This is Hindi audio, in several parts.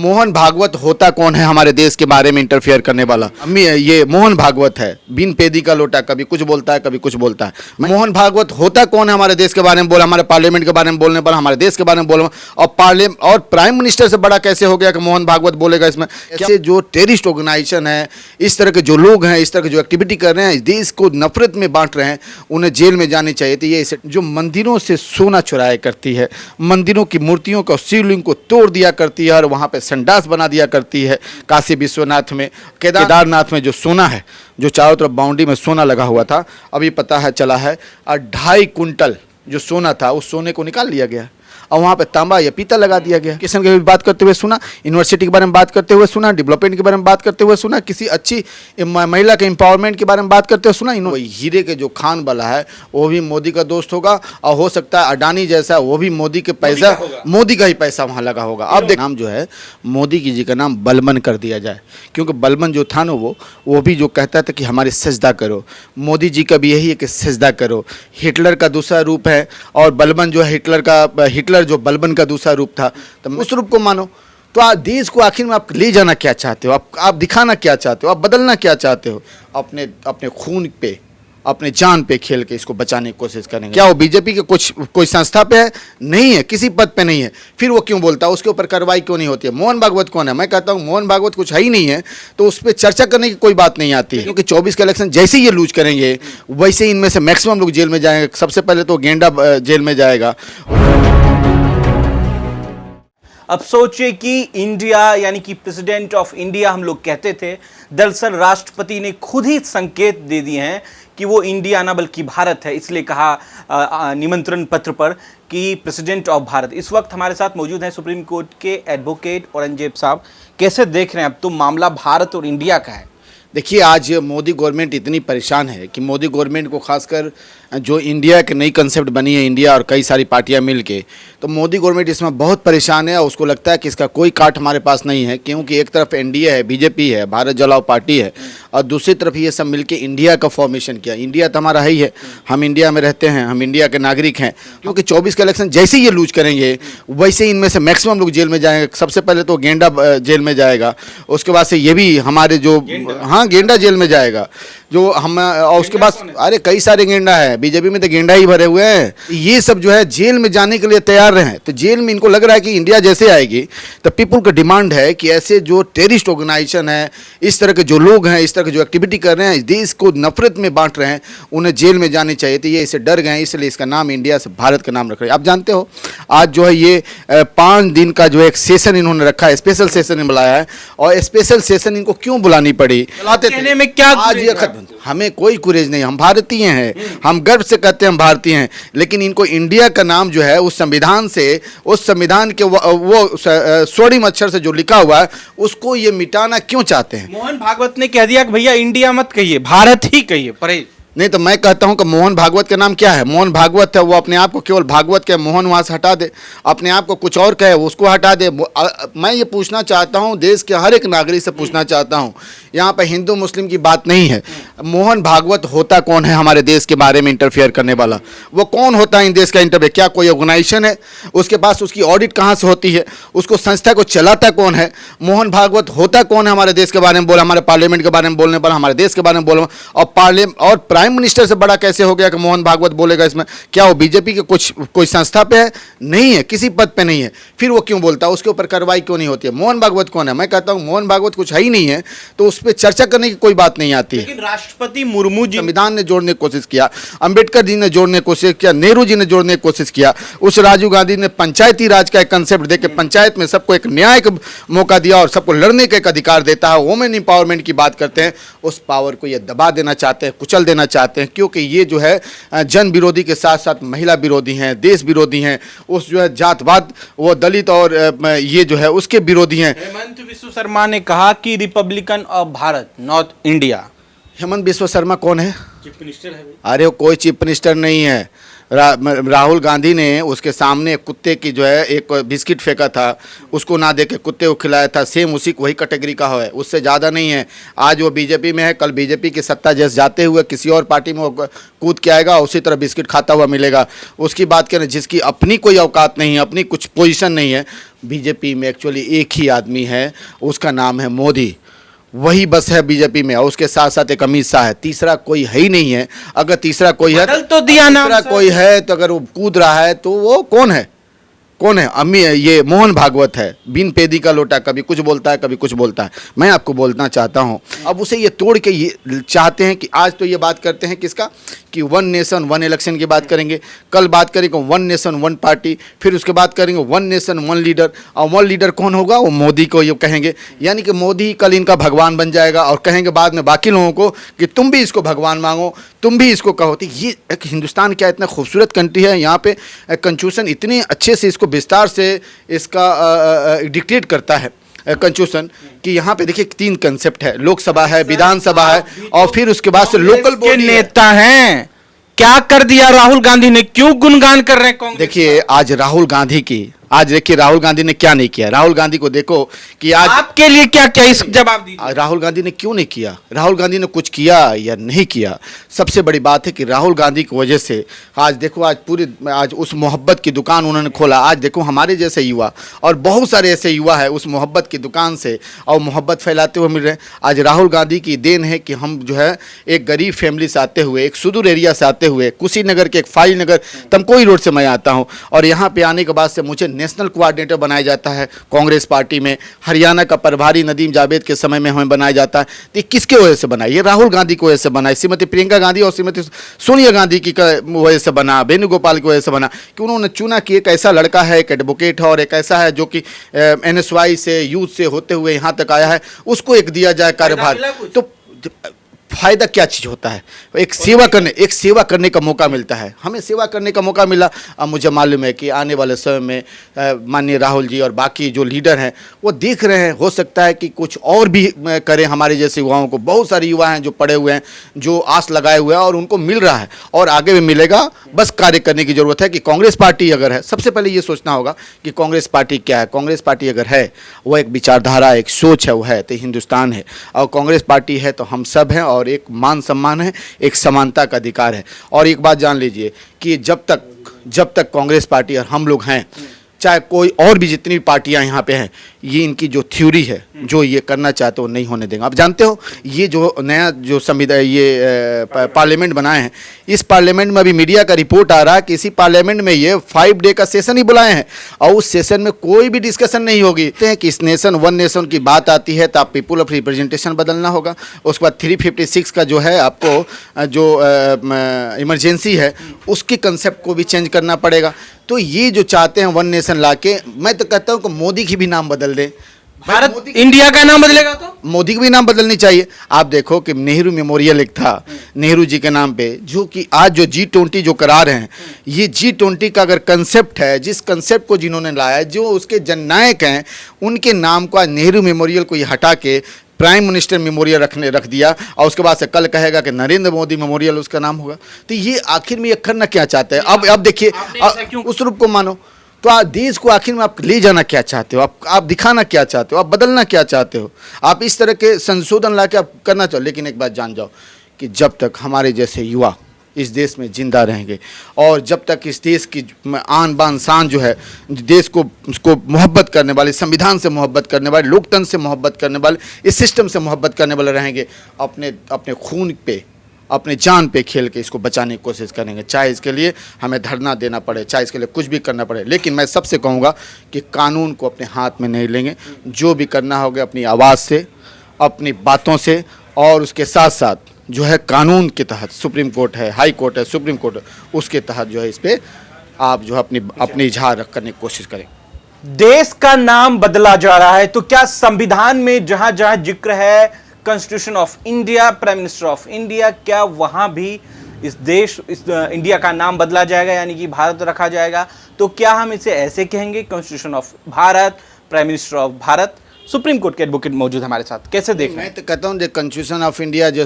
मोहन भागवत होता कौन है हमारे देश के बारे में इंटरफेयर करने वाला? ये मोहन भागवत है, बिन पेदी का लोटा, कभी कुछ बोलता है कभी कुछ बोलता है। मोहन भागवत होता कौन है हमारे देश के बारे में बोला, हमारे पार्लियामेंट के बारे में बोलने वाला, हमारे देश के बारे में बोलने और प्राइम मिनिस्टर से बड़ा कैसे हो गया कि मोहन भागवत बोलेगा इसमें? ऐसे जो टेररिस्ट ऑर्गेनाइजेशन है, इस तरह के जो लोग हैं, इस तरह के जो एक्टिविटी कर रहे हैं, इस देश को नफरत में बांट रहे हैं, उन्हें जेल में जानी चाहिए थी। ये जो मंदिरों से सोना चुराया करती है, मंदिरों की मूर्तियों को, शिवलिंग को तोड़ दिया करती है और वहाँ पे संडास बना दिया करती है। काशी विश्वनाथ में, केदारनाथ में जो सोना है, जो चारों तरफ बाउंड्री में सोना लगा हुआ था, अभी पता है चला है 2.5 कुंटल जो सोना था उस सोने को निकाल लिया गया और वहाँ पे तांबा या पीतल लगा दिया गया। किसान के बात करते हुए सुना, यूनिवर्सिटी के बारे में बात करते हुए सुना, डेवलपमेंट के बारे में बात करते हुए सुना, किसी अच्छी महिला के एम्पावरमेंट के बारे में बात करते हुए सुना। वही हीरे के जो खान वाला है वो भी मोदी का दोस्त होगा और हो सकता है अडानी जैसा वो भी मोदी के पैसा, मोदी का ही पैसा वहाँ लगा होगा। अब देख, नाम जो है मोदी जी का नाम बलबन कर दिया जाए, क्योंकि बलबन जो था ना वो भी जो कहता था कि हमारे सजदा करो। मोदी जी का भी यही है कि सजदा करो। हिटलर का दूसरा रूप है और बलबन जो है हिटलर जो बलबन का दूसरा रूप था, तो उस रूप को मानो। तो आप देश को आखिर में आप ले जाना क्या चाहते हो? आप दिखाना क्या चाहते हो? आप बदलना क्या चाहते हो? अपने खून पे, अपने जान पे खेल के इसको बचाने की कोशिश करेंगे। क्या वो बीजेपी के कोई संस्था पे है? नहीं है, किसी पद पे नहीं है, फिर वो क्यों बोलता है? उसके ऊपर कार्रवाई क्यों नहीं होती है? मोहन भागवत कौन है? मैं कहता हूँ मोहन भागवत कुछ है ही नहीं है, तो उस पर चर्चा करने की कोई बात नहीं आती है, क्योंकि 24 का इलेक्शन जैसे ही ये लूज करेंगे वैसे ही इनमें से मैक्सिमम लोग जेल में जाएंगे। सबसे पहले तो गेंडा जेल में जाएगा। अब सोचिए कि इंडिया यानी कि प्रेसिडेंट ऑफ इंडिया हम लोग कहते थे, दरअसल राष्ट्रपति ने खुद ही संकेत दे दिए हैं कि वो इंडिया ना बल्कि भारत है। इसलिए कहा निमंत्रण पत्र पर कि प्रेसिडेंट ऑफ भारत। इस वक्त हमारे साथ मौजूद हैं सुप्रीम कोर्ट के एडवोकेट औरंगजेब साहब। कैसे देख रहे हैं अब तो मामला भारत और इंडिया का है? देखिए, आज मोदी गवर्नमेंट इतनी परेशान है कि मोदी गवर्नमेंट को खासकर जो इंडिया की नई कंसेप्ट बनी है, इंडिया और कई सारी पार्टियां मिलके, तो मोदी गवर्नमेंट इसमें बहुत परेशान है और उसको लगता है कि इसका कोई काट हमारे पास नहीं है, क्योंकि एक तरफ एनडीए है, बीजेपी है, भारत जलाओ पार्टी है, और दूसरी तरफ ये सब मिलके इंडिया का फॉर्मेशन किया। इंडिया तो हमारा है ही है, हम इंडिया में रहते हैं, हम इंडिया के नागरिक हैं। क्योंकि 24 का इलेक्शन जैसे ही ये लूज करेंगे वैसे ही इनमें से मैक्सिमम लोग जेल में जाएंगे। सबसे पहले तो गेंडा जेल में जाएगा, उसके बाद से ये भी हमारे जो, हाँ, गेंडा जेल में जाएगा जो हम, और उसके बाद अरे कई सारे गेंडा है, बीजेपी में तो गेंडा ही भरे हुए हैं। ये सब जो है जेल में जाने के लिए तैयार रहे। तो जेल में इनको लग रहा है कि इंडिया जैसे आएगी तो पीपुल का डिमांड है कि ऐसे जो टेररिस्ट ऑर्गेनाइजेशन है, इस तरह के जो लोग हैं, इस तरह के जो एक्टिविटी कर रहे हैं, इस देश को नफरत में बांट रहे हैं, उन्हें जेल में जानी चाहिए थी। ये इससे डर गए, इसलिए इसका नाम इंडिया से भारत का नाम रख रहे हैं। आप जानते हो आज जो है ये 5 दिन का जो एक सेशन इन्होंने रखा है, स्पेशल सेशन बुलाया है। और स्पेशल सेशन इनको क्यों बुलानी पड़ी? कहने में क्या आज ये खत्म, हमें कोई गुरेज नहीं, हम भारतीय हैं, हम गर्व से कहते हैं हम भारतीय हैं, लेकिन इनको इंडिया का नाम जो है उस संविधान से, उस संविधान के वो स्वर्णिम अक्षर से जो लिखा हुआ है उसको ये मिटाना क्यों चाहते हैं? मोहन भागवत ने कह दिया कि भैया इंडिया मत कहिए, भारत ही कहिए, परहेज। नहीं तो मैं कहता हूं कि मोहन भागवत का नाम क्या है? मोहन भागवत है, वो अपने आप को केवल भागवत के मोहन वहां से हटा दे, अपने आप को कुछ और कहे उसको हटा दे। मैं ये पूछना चाहता हूं, देश के हर एक नागरिक से पूछना चाहता हूं, यहाँ पे हिंदू मुस्लिम की बात नहीं है। मोहन भागवत होता कौन है हमारे देश के बारे में इंटरफेयर करने वाला? वो कौन होता है इन देश का इंटरफेयर? क्या कोई ऑर्गेनाइजेशन है? उसके पास उसकी ऑडिट कहाँ से होती है? उसको संस्था को चलाता कौन है? मोहन भागवत होता कौन है हमारे देश के बारे में बोला, हमारे पार्लियामेंट के बारे में बोलने वाला, हमारे देश के बारे में बोलने और प्राइम मिनिस्टर से बड़ा कैसे हो गया कि मोहन भागवत बोलेगा इसमें? क्या वो बीजेपी के कोई संस्था पे है? नहीं है, किसी पद पे नहीं है, फिर वो क्यों बोलता है? उसके ऊपर कार्रवाई क्यों नहीं होती है? मोहन भागवत कौन है? मैं कहता हूँ मोहन भागवत कुछ है ही नहीं है, तो उस पर चर्चा करने की कोई बात नहीं आती है। लेकिन राष्ट्रपति मुर्मू जी, संविधान ने जोड़ने की कोशिश किया, अंबेडकर जी ने जोड़ने की कोशिश किया, नेहरू जी ने जोड़ने की कोशिश किया, उस राजीव गांधी ने पंचायती राज का एक कंसेप्ट देके पंचायत में सबको एक न्याय का मौका दिया और सबको लड़ने का एक अधिकार देता है। वुमेन एम्पावरमेंट की बात करते हैं, उस पावर को ये दबा देना चाहते हैं, कुचल देना चाहते हैं, क्योंकि ये जो है जन विरोधी के साथ साथ महिला विरोधी हैं, देश विरोधी हैं, उस जो है जातवाद, वो दलित और ये जो है उसके विरोधी हैं। हेमंत बिस्वा शर्मा ने कहा कि Republican of Bharat not India. Hemant Biswa Sharma कौन है? चीफ मिनिस्टर है। अरे वो कोई चीफ मिनिस्टर नहीं है। राहुल गांधी ने उसके सामने कुत्ते की जो है एक बिस्किट फेंका था, उसको ना देके कुत्ते को खिलाया था। सेम उसी वही कैटेगरी का है, उससे ज़्यादा नहीं है। आज वो बीजेपी में है, कल बीजेपी की सत्ता जैसे जाते हुए किसी और पार्टी में वो कूद के आएगा, उसी तरह बिस्किट खाता हुआ मिलेगा। उसकी बात करें जिसकी अपनी कोई औकात नहीं है, अपनी कुछ पोजीशन नहीं है। बीजेपी में एक्चुअली एक ही आदमी है, उसका नाम है मोदी। वही बस है बीजेपी में, और उसके साथ साथ एक अमित शाह है। तीसरा कोई है ही नहीं है। अगर तीसरा कोई है बदल तो दिया नाम तीसरा सर। कोई है तो अगर वो कूद रहा है तो वो कौन है? कौन है? ये मोहन भागवत है, बिन पेदी का लोटा, कभी कुछ बोलता है कभी कुछ बोलता है। मैं आपको बोलना चाहता हूं, अब उसे ये तोड़ के ये चाहते हैं कि आज तो ये बात करते हैं किसका, कि वन नेशन वन इलेक्शन की बात करेंगे, कल बात करेंगे वन नेशन वन पार्टी, फिर उसके बाद करेंगे वन नेशन वन लीडर। और वन लीडर कौन होगा? वो मोदी को ये कहेंगे, यानी कि मोदी कल इनका भगवान बन जाएगा और कहेंगे बाद में बाकी लोगों को कि तुम भी इसको भगवान मांगो, तुम भी इसको कहो। तो ये एक हिंदुस्तान क्या इतना खूबसूरत कंट्री है, यहाँ पे कॉन्स्टिट्यूशन इतने अच्छे से इसको विस्तार से इसका डिक्टेट करता है कॉन्स्टिट्यूशन, कि यहाँ पे देखिए 3 कंसेप्ट है, लोकसभा है, विधानसभा है, और फिर उसके बाद से लोकल के बॉडी है। नेता हैं, क्या कर दिया राहुल गांधी ने? क्यों गुणगान कर रहे हैं कांग्रेस? देखिए आज राहुल गांधी की, आज देखिए राहुल गांधी ने क्या नहीं किया। राहुल गांधी को देखो कि आज आपके लिए क्या क्या, इस जवाब दीजिए। राहुल गांधी ने क्यों नहीं किया, राहुल गांधी ने कुछ किया या नहीं किया। सबसे बड़ी बात है कि राहुल गांधी की वजह से आज देखो, आज उस मोहब्बत की दुकान उन्होंने खोला। आज देखो हमारे जैसे युवा और बहुत सारे ऐसे युवा है उस मोहब्बत की दुकान से और मोहब्बत फैलाते हुए मिल रहे हैं। आज राहुल गांधी की देन है कि हम जो है एक गरीब फैमिली से आते हुए, एक सुदूर एरिया से आते हुए, कुशीनगर के एक फाइल नगर तमकोई रोड से मैं आता हूँ, और यहाँ पे आने के बाद से मुझे नेशनल कोऑर्डिनेटर बनाया जाता है कांग्रेस पार्टी में। हरियाणा का प्रभारी नदीम जावेद के समय में हमें बनाया जाता है। तो ये किसके वजह से बना? ये राहुल गांधी की वजह से बना, श्रीमती प्रियंका गांधी और श्रीमती सोनिया गांधी की वजह से बना, वेणुगोपाल की वजह से बना, कि उन्होंने चुना कि एक ऐसा लड़का है, एक एडवोकेट है और एक ऐसा है जो कि NSY से यूथ से होते हुए यहाँ तक आया है, उसको एक दिया जाए कार्यभार। तो फायदा क्या चीज़ होता है? एक सेवा करने का मौका मिलता है। हमें सेवा करने का मौका मिला। अब मुझे मालूम है कि आने वाले समय में माननीय राहुल जी और बाकी जो लीडर हैं वो देख रहे हैं, हो सकता है कि कुछ और भी करें हमारे जैसे युवाओं को। बहुत सारे युवा हैं जो पढ़े हुए हैं, जो आस लगाए हुए हैं, और उनको मिल रहा है और आगे भी मिलेगा। बस कार्य करने की ज़रूरत है कि कांग्रेस पार्टी अगर है, सबसे पहले ये सोचना होगा कि कांग्रेस पार्टी क्या है। कांग्रेस पार्टी अगर है, वो एक विचारधारा, एक सोच है, वो है तो हिंदुस्तान है। और कांग्रेस पार्टी है तो हम सब हैं, और एक मान सम्मान है, एक समानता का अधिकार है। और एक बात जान लीजिए कि जब तक कांग्रेस पार्टी और हम लोग हैं, चाहे कोई और भी जितनी पार्टियां यहाँ पे हैं, ये इनकी जो थ्योरी है, जो ये करना चाहते हो नहीं होने देंगे। आप जानते हो ये जो नया जो संविधान, ये पार्लियामेंट बनाए हैं, इस पार्लियामेंट में अभी मीडिया का रिपोर्ट आ रहा है कि इसी पार्लियामेंट में ये 5 डे का सेशन ही बुलाए हैं, और उस सेशन में कोई भी डिस्कशन नहीं होगी। कि इस नेशन वन नेशन की बात आती है तो आप पीपुल ऑफ रिप्रेजेंटेशन बदलना होगा। उसके बाद 356 का जो है आपको जो इमरजेंसी है, उसके कंसेप्ट को भी चेंज करना पड़ेगा। तो ये जो चाहते हैं वन नेशन लाके, मैं तो कहता हूँ कि मोदी की भी नाम बदल दें। भारत इंडिया का नाम बदलेगा तो मोदी की भी नाम बदलनी चाहिए। आप देखो कि नेहरू मेमोरियल एक था नेहरू जी के नाम पे, जो कि आज जो G20 जो करा रहे हैं, ये G20 का अगर कंसेप्ट है, जिस कंसेप्ट को जिन्होंने लाया, जो उसके जननायक हैं, उनके नाम को आज नेहरू मेमोरियल को ये हटा के प्राइम मिनिस्टर मेमोरियल रख दिया, और उसके बाद से कल कहेगा कि नरेंद्र मोदी मेमोरियल उसका नाम होगा। तो ये आखिर में ये करना क्या चाहते हैं? अब देखिए उस रूप को मानो तो आप देश को आखिर में आप ले जाना क्या चाहते हो? आप दिखाना क्या चाहते हो? आप बदलना क्या चाहते हो? आप इस तरह के संशोधन ला के आप करना चाहो। लेकिन एक बात जान जाओ कि जब तक हमारे जैसे युवा इस देश में जिंदा रहेंगे, और जब तक इस देश की आन बान शान जो है, देश को उसको मोहब्बत करने वाले, संविधान से मोहब्बत करने वाले, लोकतंत्र से मोहब्बत करने वाले, इस सिस्टम से मोहब्बत करने वाले रहेंगे, अपने खून पे, अपने जान पे खेल के इसको बचाने की कोशिश करेंगे। चाहे इसके लिए हमें धरना देना पड़े, चाहे इसके लिए कुछ भी करना पड़े। लेकिन मैं सबसे कहूँगा कि कानून को अपने हाथ में नहीं लेंगे। जो भी करना होगा अपनी आवाज़ से, अपनी बातों से, और उसके साथ साथ जो है कानून के तहत, सुप्रीम कोर्ट है, हाई कोर्ट है, सुप्रीम कोर्ट है, उसके तहत जो है इस पर आप जो है अपनी इजहार करने की कोशिश करें। देश का नाम बदला जा रहा है, तो क्या संविधान में जहां जहां जिक्र है constitution of India, prime minister of India, क्या वहां भी इस इंडिया का नाम बदला जाएगा, यानी कि भारत रखा जाएगा? तो क्या हम इसे ऐसे कहेंगे constitution of Bharat, prime minister of Bharat? Supreme court के एडवोकेट मौजूद हैं हमारे साथ, कैसे देख रहे मैं हैं? तो कहता हूँ जो कॉन्स्टिट्यूशन ऑफ इंडिया जो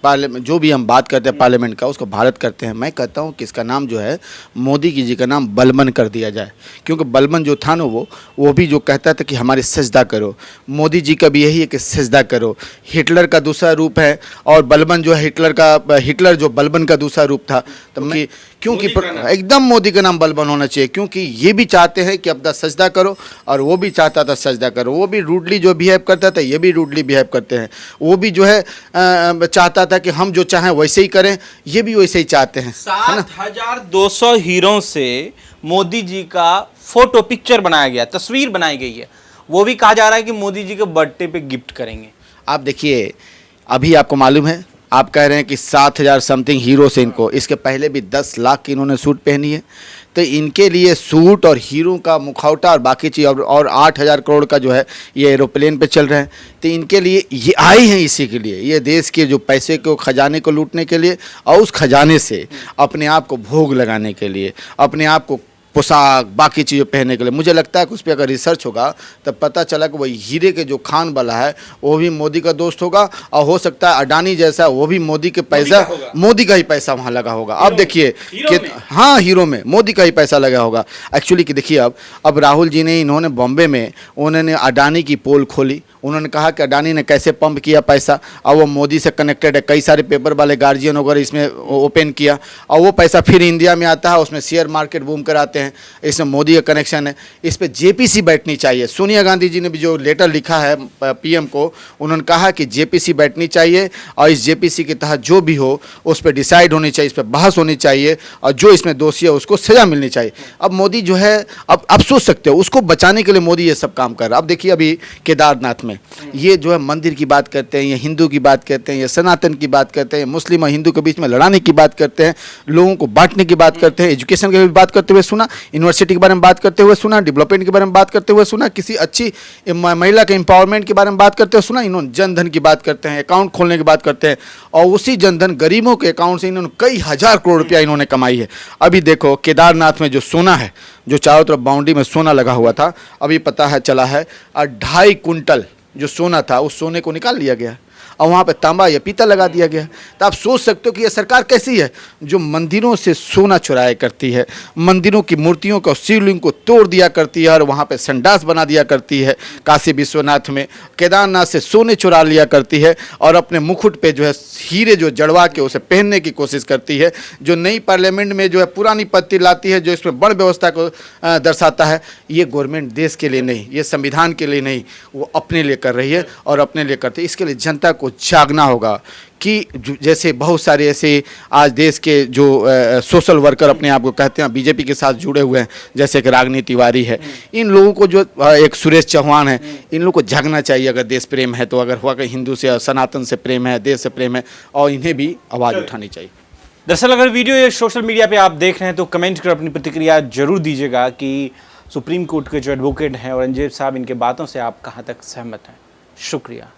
पार्लियामेंट जो भी हम बात करते हैं पार्लियामेंट का उसको भारत करते हैं। मैं कहता हूँ कि इसका नाम जो है मोदी जी का नाम बलबन कर दिया जाए, क्योंकि बलबन जो था ना वो भी जो कहता था कि हमारी सजदा करो। मोदी जी का भी यही है कि सजदा करो। हिटलर का दूसरा रूप है और बलबन जो है हिटलर जो बलबन का दूसरा रूप था। तो मैं क्योंकि एकदम मोदी का नाम बलबन होना चाहिए, क्योंकि ये भी चाहते हैं कि अपना सजदा करो और वो भी चाहता था सजदा करो। वो भी रूडली जो बिहेव करता था, ये भी रूडली बिहेव करते हैं। वो भी जो है चाहता था कि हम जो चाहें वैसे ही करें, ये भी वैसे ही चाहते हैं। 7,200 हीरो से मोदी जी का फोटो पिक्चर बनाया गया, तस्वीर बनाई गई है, वो भी कहा जा रहा है कि मोदी जी के बर्थडे पे गिफ्ट करेंगे। आप देखिए, अभी आपको मालूम है, आप कह रहे हैं कि 7,000 समथिंग हीरो से इनको, इसके पहले भी 10 लाख की इन्होंने सूट पहनी है। तो इनके लिए सूट और हीरो का मुखौटा और बाकी चीज़ और 8,000 करोड़ का जो है ये एरोप्लेन पे चल रहे हैं। तो इनके लिए ये आए हैं इसी के लिए, ये देश के जो पैसे को खजाने को लूटने के लिए और उस खजाने से अपने आप को भोग लगाने के लिए, अपने आप को पोशाक बाकी चीज़ें पहनने के लिए। मुझे लगता है कि उस पर अगर रिसर्च होगा तब पता चला कि वही हीरे के जो खान वाला है वो भी मोदी का दोस्त होगा, और हो सकता है अडानी जैसा वो भी मोदी के पैसा मोदी का ही पैसा वहाँ लगा होगा। अब देखिए कि हाँ, हीरो में मोदी का ही पैसा लगा होगा एक्चुअली। कि देखिए अब राहुल जी ने इन्होंने बॉम्बे में उन्होंने अडानी की पोल खोली। उन्होंने कहा कि अडानी ने कैसे पंप किया पैसा, और वो मोदी से कनेक्टेड है। कई सारे पेपर वाले गार्जियन वगैरह इसमें ओपन किया और वो पैसा फिर इंडिया में आता है, उसमें शेयर मार्केट बूम कराते हैं। इसमें मोदी का कनेक्शन है। इस पर जेपीसी बैठनी चाहिए। सोनिया गांधी जी ने भी जो लेटर लिखा है पीएम को, उन्होंने कहा कि जेपीसी बैठनी चाहिए और इस जेपीसी के तहत जो भी हो उस पर डिसाइड होनी चाहिए, इस पर बहस होनी चाहिए और जो इसमें दोषी है उसको सजा मिलनी चाहिए। अब मोदी जो है, अब आप सोच सकते हो उसको बचाने के लिए मोदी ये सब काम कर रहा है। अब देखिए अभी केदारनाथ में ये जो है मंदिर की बात करते हैं, ये हिंदू की बात करते हैं, ये सनातन की बात करते हैं, मुस्लिम और हिंदू के बीच में लड़ाने की बात करते हैं, लोगों को बांटने की बात करते हैं, एजुकेशन की बात करते हुए सुना, यूनिवर्सिटी के बारे में बात करते हुए सुना, डेवलपमेंट के बारे में बात करते हुए सुना, किसी अच्छी महिला के एम्पावरमेंट के बारे में बात करते हुए सुना। इन्होंने जनधन की बात करते हैं, अकाउंट खोलने की बात करते हैं, और उसी जनधन गरीबों के अकाउंट से इन्होंने कई हजार करोड़ रुपया इन्होंने कमाई है। अभी देखो केदारनाथ में जो सोना है, जो चारों तरफ बाउंड्री में सोना लगा हुआ था, अभी पता है चला है 2.5 कुंटल जो सोना था उस सोने को निकाल लिया गया और वहाँ पे तांबा या पीतल लगा दिया गया। तो आप सोच सकते हो कि ये सरकार कैसी है, जो मंदिरों से सोना चुराया करती है, मंदिरों की मूर्तियों का शिवलिंग को तोड़ दिया करती है और वहाँ पे संडास बना दिया करती है। काशी विश्वनाथ में केदारनाथ से सोने चुरा लिया करती है और अपने मुकुट पे जो है हीरे जो जड़वा के उसे पहनने की कोशिश करती है। जो नई पार्लियामेंट में जो है पुरानी पत्ती लाती है, जो इसमें बड़ व्यवस्था को दर्शाता है। ये गवर्नमेंट देश के लिए नहीं, ये संविधान के लिए नहीं, वो अपने लिए कर रही है और अपने लिए करती है। इसके लिए जनता को जागना होगा कि जैसे बहुत सारे ऐसे आज देश के जो सोशल वर्कर अपने आप को कहते हैं बीजेपी के साथ जुड़े हुए हैं, जैसे कि रागिनी तिवारी है, इन लोगों को जो एक सुरेश चौहान है, इन लोगों को जागना चाहिए अगर देश प्रेम है तो। अगर हुआ कि हिंदू से सनातन से प्रेम है, देश से प्रेम है, और इन्हें भी आवाज़ उठानी चाहिए। दरअसल अगर वीडियो ये सोशल मीडिया पे आप देख रहे हैं तो कमेंट कर अपनी प्रतिक्रिया जरूर दीजिएगा कि सुप्रीम कोर्ट के जो एडवोकेट हैं औरंगजेब साहब, इनके बातों से आप कहाँ तक सहमत हैं। शुक्रिया।